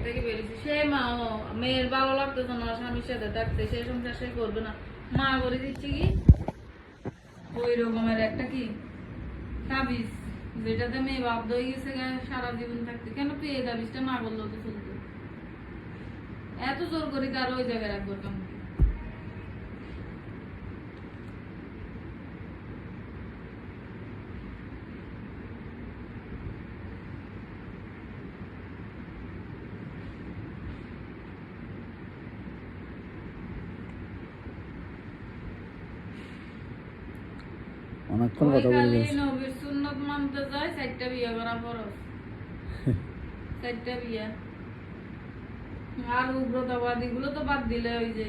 থেকে বেরিয়েছি সে মা মেয়ের ভালো লাগতেছে না, স্বামীর সাথে থাকতে, সে সংসার সে করবে না, মা করে দিচ্ছি কি ওই রকমের একটা কি তাবিজ, যেটাতে মেয়ে বাধ্য হয়ে গেছে সারা জীবন থাকতে। কেন তুই এই তাবিজটা না করলেও তো চলতো, এত জোর করি তার ওই জায়গায় রাখবো কেমন? অনেকক্ষণ কথা বলে গেছে। নবীর সুন্নত মানতে যায়, 4টা বিয়ে করা ফরজ, 4টা বিয়ে। আর উগ্রতাবাদী গুলো তো বাদ দিলে ওই যে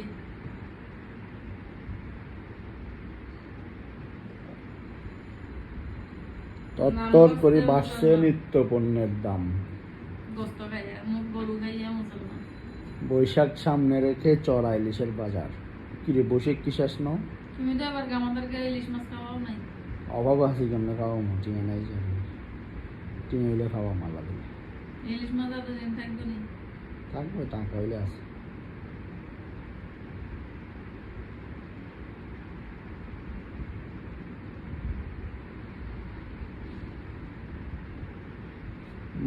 তত্তর করে বাড়ছে নিত্য পণ্যের দাম। গোস্ত খাইয়া মুখ গরু খাইয়া মুসলমান। বৈশাখ সামনে রেখে চড়া ইলিশের বাজার। কিরে বৈশাখ কি শেষ নাও? তুমি তো আবার আমাদেরকে ইলিশ মাছ খাওয়াও নাই। অভাব আছে কেমনে খাওয়া চিঙে নাই যে চিঙে হইলে খাওয়া মালা দিলে ইলিশ মাছ এতদিন থাকবে নি? থাকবে টাকা হইলে আছে।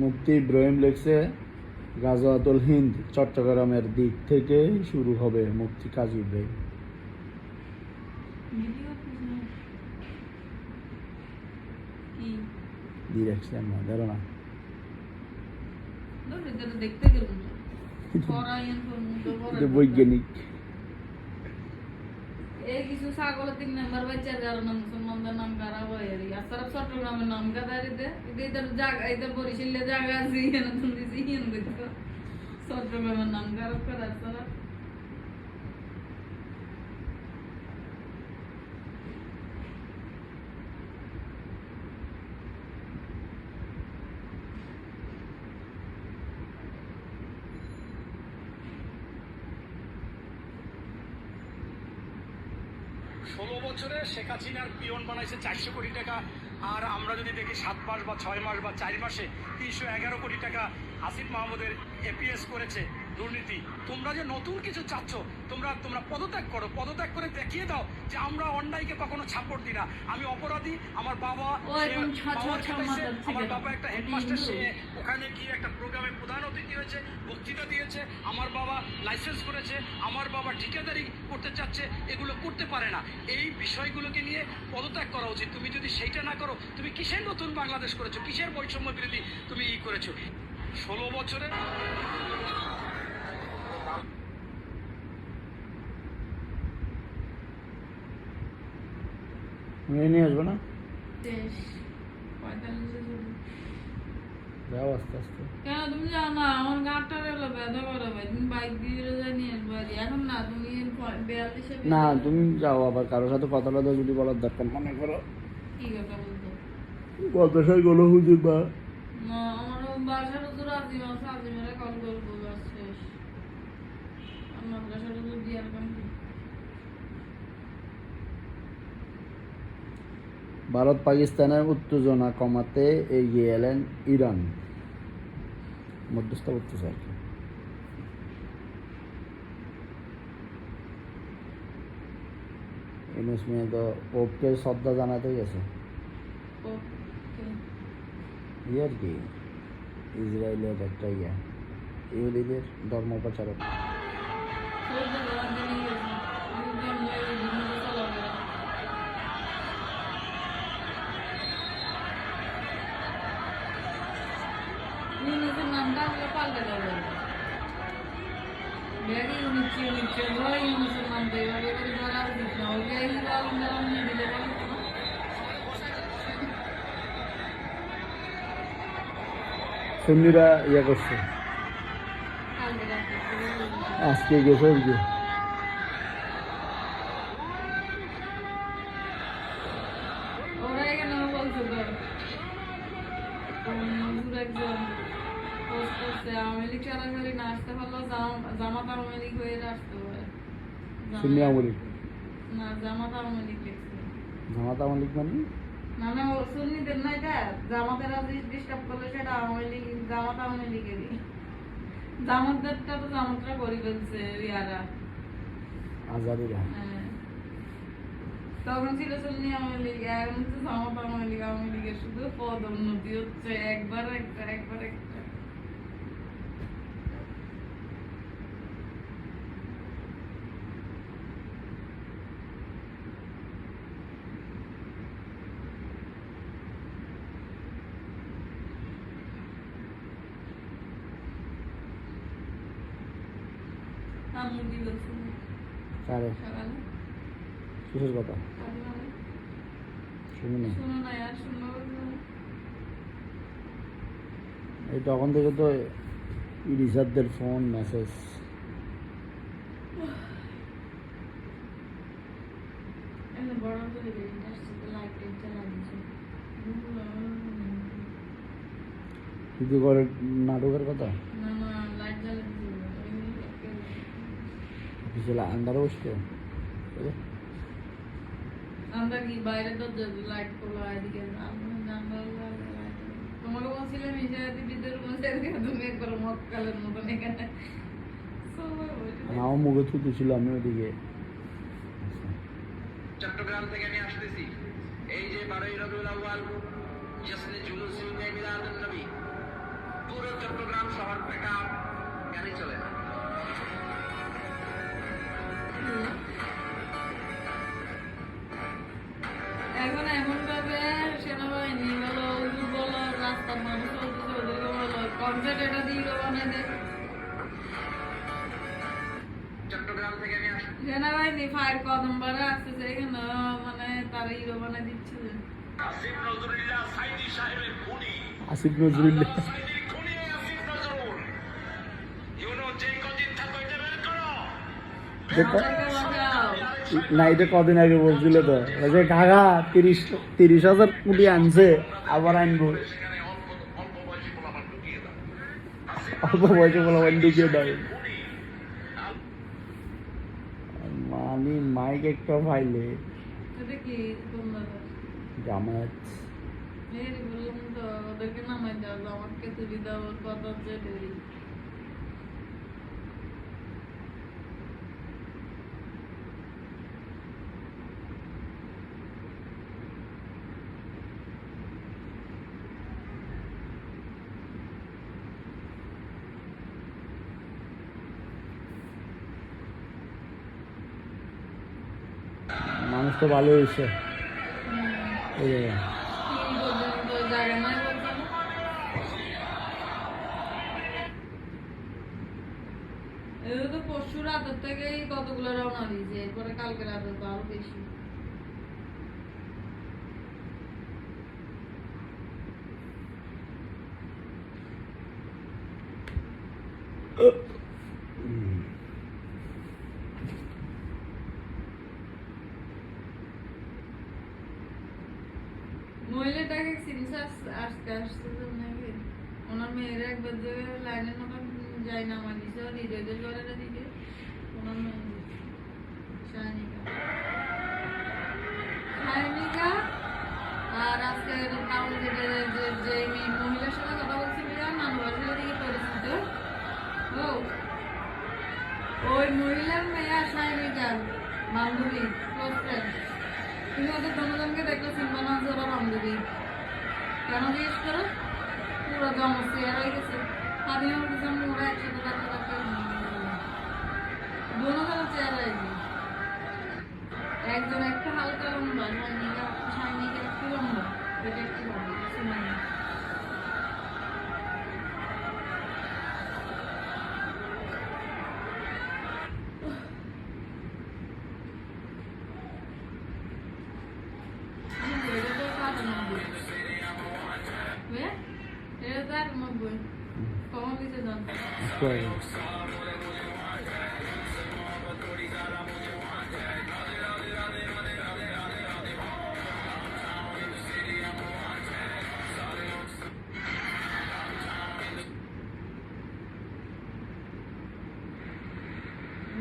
মুফতি ইব্রাহিম লিখছে গাজওয়াতুল হিন্দ চট্টগ্রামের দিক থেকে শুরু হবে। মুফতি কাজী ইব্রাহিম ডিরেকশন না ধরো না দেখতে গেলাম বৈজ্ঞানিক। এই কিছু ছাগলের 3 নাম্বার বাচ্চার কারণে মুসলমানদের নাম খারাপ হয়ে আর সারা চট্টগ্রামের নাম কাদারিতে এদের জায়গা এদের বরিশালে জায়গা আছে এখানে তুমি দিছি এখানে দেখো চট্টগ্রামের নাম খারাপ করার সারা। ষোলো বছরে শেখ হাসিনার পিয়ন বানাইছে 400 কোটি টাকা, আর আমরা যদি দেখি 7 মাস বা 6 মাস বা 4 মাসে 311 কোটি টাকা আসিফ মাহমুদের এপিএস করেছে দুর্নীতি। তোমরা যে নতুন কিছু চাচ্ছ, তোমরা পদত্যাগ করো, পদত্যাগ করে দেখিয়ে দাও যে আমরা অন্যায়কে কখনো ছাপড় দিই না। আমি অপরাধী, আমার বাবা একটা হেডমাস্টার, সে ওখানে গিয়ে একটা প্রোগ্রামে প্রধান অতিথি হয়েছে, বক্তৃতা দিয়েছে, আমার বাবা লাইসেন্স করেছে, আমার বাবা ঠিকাদারি করতে চাচ্ছে, এগুলো করতে পারে না। এই বিষয়গুলোকে নিয়ে পদত্যাগ করা উচিত। তুমি যদি সেইটা না করো, তুমি কিসের নতুন বাংলাদেশ করেছো, কিসের বৈষম্য বিরোধী তুমি করেছো? 16 বছরে নিয়ে আসবো না, 45 যাও আস্তে আস্তে। কেন তুমি জানো না আমার গাঁটটা হলো ব্যথা করে ভাই, তুমি বাইক দিয়ে যাই নিয়ে আসবো এখন না, তুমি 42 না তুমি যাও, আবার কারোর সাথে কথা কথা যদি বলার দরকার মনে করো। কি কথা বলতো মাদ্রাসায় গেলো হুজুর বা না, আমার বাসার হুজুর আজিম আছে, আজিমেরা কল করবো বাস শেষ। আর মাদ্রাসার হুজুর দিয়ার কাম কি? ভারত পাকিস্তানের উত্তেজনা কমাতে এগিয়ে এলেন ইরান, মধ্যস্থ করতেছে আর কি। ইউনুস মিয়া তো পোপকে শ্রদ্ধা জানাতে গেছে। আর কি ইসরায়েলের একটা ইহুদিদের ধর্ম প্রচারক। নামটা আমরা পাল্টে দেবো, মুসলমান এইভাবে করে ধরা উচিত না, ওই নিয়ে দিলে সুন্নিরা ইয়ে করছে আজকে গেছে ওই ওরা এখানে বলছে একজন পোস্ট করছে আওয়ামী লীগ সরাসরি না আসতে পারলো, জামাত আওয়ামী লীগ হয়ে আসতে পারে। সুন্নি আওয়ামী লীগ না, জামাত আওয়ামী লীগ লিখছে। জামাত আওয়ামী লীগ মানে না না, সুন্নিদের না, এটা জামাতেরা ডিস্টার্ব করলে সেটা আওয়ামী লীগ, জামাত আওয়ামী লীগেরই। জামাতদেরটা তো জামাতরা করে ফেলছে ইয়ারা। আজাদিরা হ্যাঁ। তখন ছিল সুন্নি আওয়ামী লীগ, এখন তো জামাত আওয়ামী লীগের শুধু পদোন্নতি হচ্ছে, একবার একটা। আম্মু কি বলছে কারে সকালে? কিসের কথা শুনি না। শোনো না আর শুনো না। এই তখন থেকে তো ইরিশাদদের ফোন মেসেজ এনে বড় করে বেরিয়ে আসছে তো লাইট জ্বালা দিয়েছে। শুধু করে নাটকের কথা না লাইট জ্বালা দিয়েছে। পিছলে আন্দার বসতে আমরা কি বাইরে তো লাইট খোলা এদিকে তোমাকে বলছিলাম এই যে বিদ্যুৎ মধ্যে তুমি একবার মক্কালের মতন এখানে আমার মুখে থুতু ছিল আমি ওদিকে। চট্টগ্রাম থেকে আমি আসতেছি। এই যে 12ই রবিউল আউয়াল ইসনে জুলুস মিলাদুন নবী, পুরো চট্টগ্রাম শহর থেকে গাড়ি চলে না। এখন এমন ভাবে সেনাবাহিনী বলো উজু বলো রাস্তার মানুষ চলতেছে ওদেরকে বলো কনসার্ট এটা দিয়ে বানাই দেয়। চট্টগ্রাম থেকে আমি আসছি। সেনাবাহিনী ফায়ার কদম বারে আসতেছে এখানে মানে তারা হিরো বানাই দিচ্ছে। আসিফ নজরুল্লাহ সাইদি সাহেবের খুনি, আসিফ নজরুল্লাহ সাইদির খুনি আসিফ নজরুল। ইউনো যে কদিন থাকো এটা বের করো। দেখো আমাদেরকে বাঁচাও। না এটা কদিন আগে বলছিল তো ওই যে ঢাকা 30,000 কোটি আনছে আবার আনবো সেখানে অল্প বয়সী পোলাপান ঢুকিয়ে দাও। অল্প বয়সে বলা ঢুকিয়ে দেয় মানে মাইক একটা ফাইলে এটা কি কোন দাদা? জামায়াত এই বললাম তো ওদেরকে নামাই দাও আমাকে তুলি দাও ওর কথা যেটাই। মানুষ তো ভালো হয়েছে এই জায়গায়। কি পর্যন্ত জায়গা নাই বলছে না? এটা তো পরশু রাতের থেকেই কতগুলো রওনা দিয়েছে, এরপরে কালকে রাতে তো আরো বেশি। মহিলাটাকে সিনসাস আজকে আসতে নাকি ওনার মেয়েরা একবার যে লাইনের মতন যায় না আমার দিছে হৃদয়দের ঘরের দিকে ওনার মেয়ে শাইনিকা আর আজকে টাউন থেকে যে মহিলার সাথে কথা বলছিল নানুবার সাথে দিকে পরিচিত ও ওই মহিলার মেয়ে শাইনিকার বান্ধবী ক্লোজ ফ্রেন্ড। তুমি ওদের জনজনকে দেখলে চিনবা না যে ওরা বান্ধবী। কেন জিজ্ঞেস করো? পুরো জমা চেয়ার হয়ে গেছে। স্বাধীন কিছু ওরা একসাথে থাকতে থাকতে দুজনের চেয়ার হয়ে গেছে। একজন একটা হালকা লম্বা শাইনিকা একটু লম্বা এটা একটু লম্বা সুমাইয়া।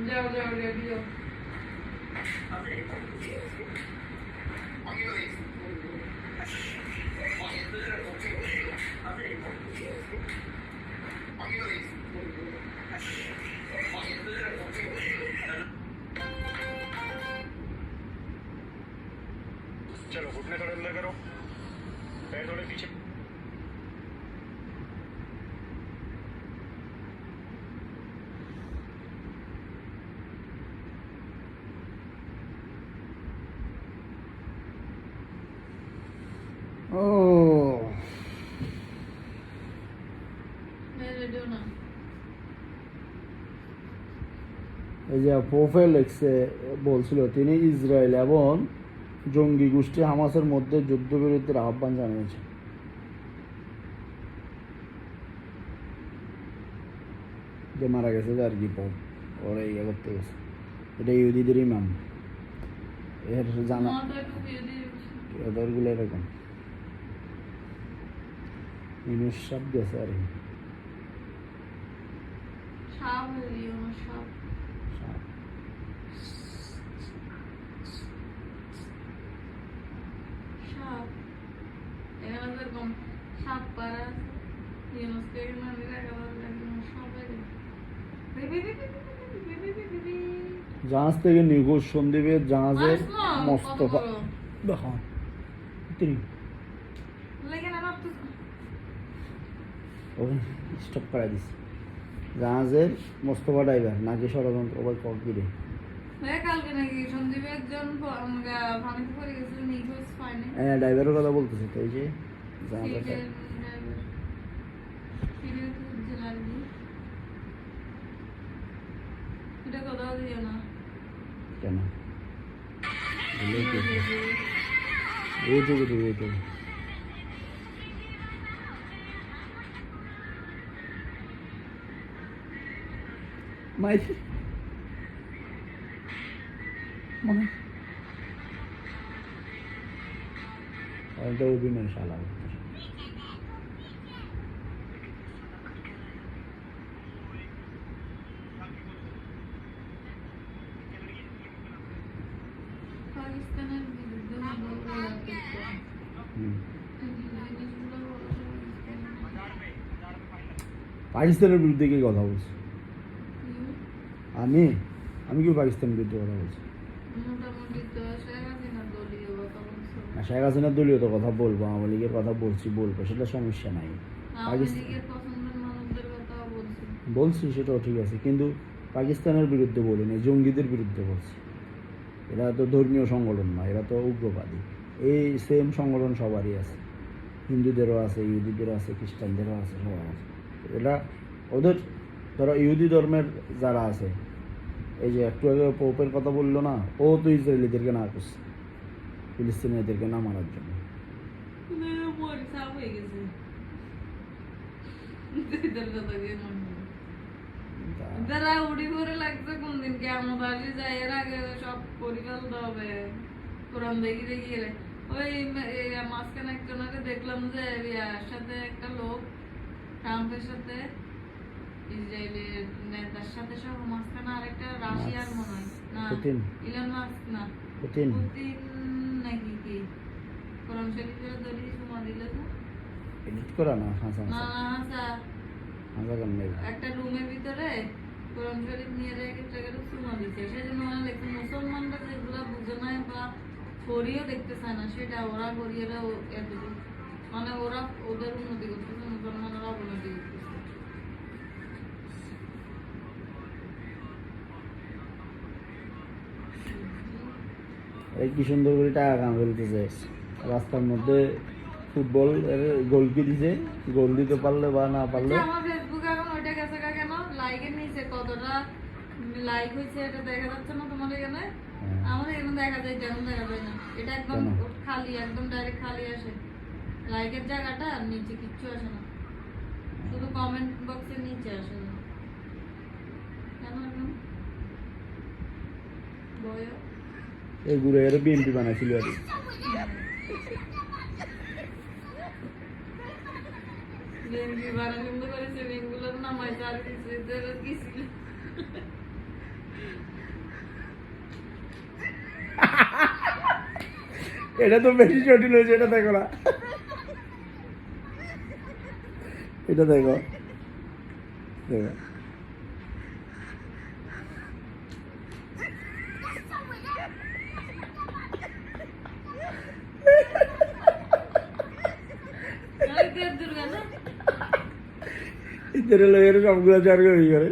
যাও রেডিও Aquí lo dice. चलो घुटने थोड़े अंदर करो, पैर थोड़े पीछे। ও রেডিও না এই যে প্রোফাইল লিখছে বলছিল তিনি ইসরায়েল এবং জঙ্গি গোষ্ঠী হামাসের মধ্যে যুদ্ধবিরতির আহ্বান জানিয়েছেন। যে মারা গেছে আর কি পোপ ওরা ইয়ে করতে গেছে, এটা ইহুদিদের ইমাম। এর জানা ওদেরগুলো এরকম ইনুস সাপ গেছে আর কি। সাপ রেডিও না সাপ সাপ। সাপ এখানে যেরকম সাপ পাড়া ইউনুসকে মানে দেখা যায় সাপের জাহাজ থেকে নিখোঁজ সন্দীপের জাহাজের আসলো, মোস্তফা কত বড়। দেখো তিনি লেখেন আমার তো ওকে স্টপ করা দিস। জাহাজের মোস্তফা ড্রাইভার নাকি ষড়যন্ত্র ওই ককবিরে কালকে নাকি সন্দীপ একজন পানিতে পড়ে গেছিল নিখোঁজ পায়নি হ্যাঁ ড্রাইভারের কথা বলতেছে তো এই যে জাহাজের এটা কোথাও দিও না কেন ইউটিউবে দেবে ইউটিউবে মাই মানে এটা অভিনয় শালা পাকিস্তানের বিরুদ্ধে পাকিস্তানের বিরুদ্ধে কি কথা বলছে? আমি আমি কি পাকিস্তানের বিরুদ্ধে কথা বলছি? মোটামুটি তো শেখ হাসিনা দলীয় কথা বলছো না, শেখ হাসিনার দলীয় তো কথা বলবো, আওয়ামী লীগের কথা বলবো, সেটা সমস্যা নাই। আওয়ামী লীগের পছন্দের মানুষদের কথাও বলছি বলছি সেটাও ঠিক আছে, কিন্তু পাকিস্তানের বিরুদ্ধে বলি না, জঙ্গিদের বিরুদ্ধে বলছি। এরা তো ধর্মীয় সংগঠন না, এরা তো উগ্রবাদী। এই সেম সংগঠন সবারই আছে, হিন্দুদেরও আছে, ইহুদিদেরও আছে, খ্রিস্টানদেরও আছে, সবার আছে। এরা ওদের ধরো ইহুদি ধর্মের যারা আছে, এই যে একটু আগে পোপের কথা বললো না, ও তো ইসরায়েলিদেরকে না করছে, ফিলিস্তিনিদেরকে না মারার জন্য। মরি সাপ হয়ে গেছে এদের কথা দিয়ে মনে হয় যারা উড়ি করে লাগছে কোন দিন কেমন আসে যায়, এর আগে সব করে ফেলতে হবে। কোরআন দেখি দেখি গেলে ওই মাঝখানে একজনকে দেখলাম যে ইয়ার সাথে একটা লোক ট্রাম্পের সাথে ইসরায়েলের নেতার সাথে সব মাঝখানে আরেকটা রাশিয়ার মনে হয় না পুতিন। ইলন মাস্ক না পুতিন পুতিন নাকি কি কোরআন শরীফের দড়ি চুমা দিলে তো এডিট করা না, হাসা না হাসা না হাসা হাসা কেন নেই? একটা রুমের ভিতরে কোরআন শরীফ নিয়ে রেখে টাকাটা চুমা দিচ্ছে। সেই জন্য মানে লেখছে মুসলমানরা যেগুলো বুঝে নাই বা করিও দেখতে চায় না, সেটা ওরা করিয়েরা এতটুকু মানে ওরা ওদের উন্নতি করতেছে, মুসলমানরা অবনতি করতেছে। এই কি সুন্দর করে টাকা কাম ফেলতেছে রাস্তার মধ্যে। ফুটবল গোল কি দিছে, গোল দিতে পারলে বা না পারলে। আচ্ছা, আমার ফেসবুকে এখন ওইটা গেছে কেন লাইকের নিচে কতটা লাইক হয়েছে এটা দেখা যাচ্ছে না তোমার এখানে? আমাদের এখানে দেখা যায়, যেমন দেখা যায় না, এটা একদম কেন? খালি, একদম ডাইরেক্ট খালি আসে। লাইকের জায়গাটা আর নিচে কিচ্ছু আসে না, শুধু কমেন্ট বক্সের নিচে আসে না কেন এখন বয় এই ঘুরে এর বিএনপি বানাইছিল আর কি। বিএনপি বানানো বন্ধ করেছে, বেঙ্গুলোর নামাইছে আর কিছু কি ছিল। এটা তো বেশি জটিল হয়েছে, এটা দেখো না, এটা দেখো দুর্গা না ইতরে লোকের সবগুলো চার করে করে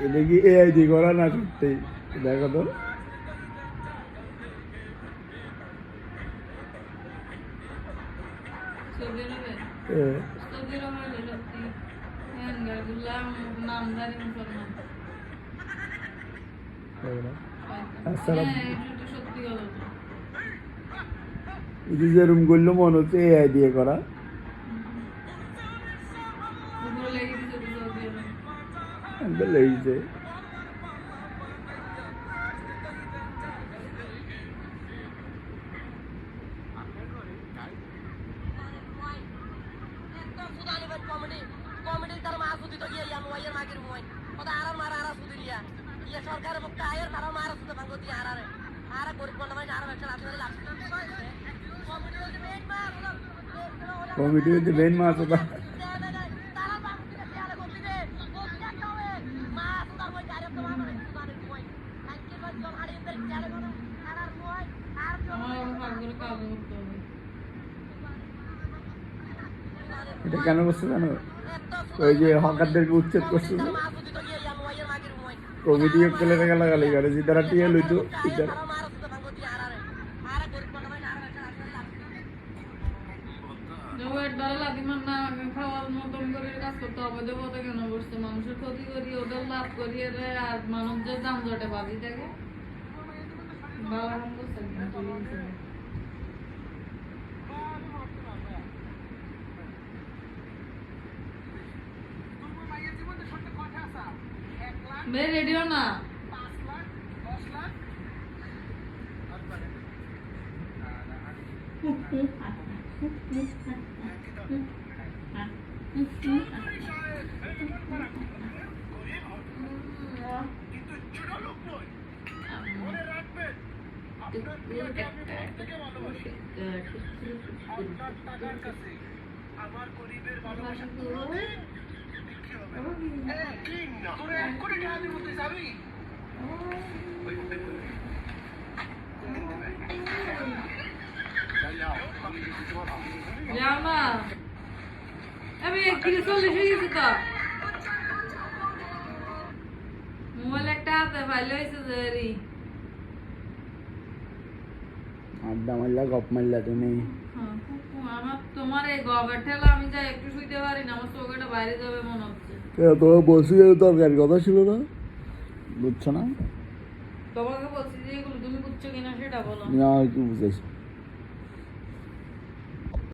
এটা কি এআই দিয়ে করা না সত্যি দেখো তো সৌদি আরবে হ্যাঁ। সৌদি আরবে সত্যি হ্যাঙ্গারগুলা নাম জানি মুসলমান আসসালাম। হ্যাঁ এটা সত্যি কথা তো। এই যে যেরকম করলো মনে হচ্ছে এআই দিয়ে করা উপরে লেগে দিছে তো সৌদি আরবে আমাদের লেগেছে কমিটি হচ্ছে মেন মাছ ওটা আমার আবার ভাগ করে কাজ করতে হবে এটা কেন করছে জানো ওই যে হকারদেরকে উচ্ছেদ করছে না কমিটি গেলে গালাগালি করে যে তারা টিয়ে লইতো ইতারা ওয়েট দ্বারা লাদিমান না খাওয়ার মতন করে কাজ করতে হবে দেবো তো কেন বসছে মানুষের ক্ষতি করি ওদের লাভ করি আর মানুষদের দাম জটে বাজি থাকে বাবা রঙ করছে বে রেডিও না কিন্তু ছোট লোক নয় মনে রাখবেন আপনার প্রিয় জন্মের থেকে ভালোবাসি আপনার টাকার কাছে আমার গরিবের ভালোবাসা কোনোদিন বিক্রি হবে না। একদিন না। তোরে 1 কোটি টাকা দিব তুই যাবি? যাও না আমি 1:40 হয়ে গেছে তো মোবাইল একটা হাতে ফাইল হয়েছে যে রে আড্ডা মারলা গপ মারলা তুমি আমার তোমার এই গবের ঠেলা আমি যাই একটু শুইতে পারি না আমার চোখটা বাইরে যাবে মনে হচ্ছে তোমার বলছি যে তরকারি কথা ছিল না বুঝছো না তোমাকে বলছি যে এগুলো তুমি বুঝছো কিনা সেটা বলো না কি বুঝেছি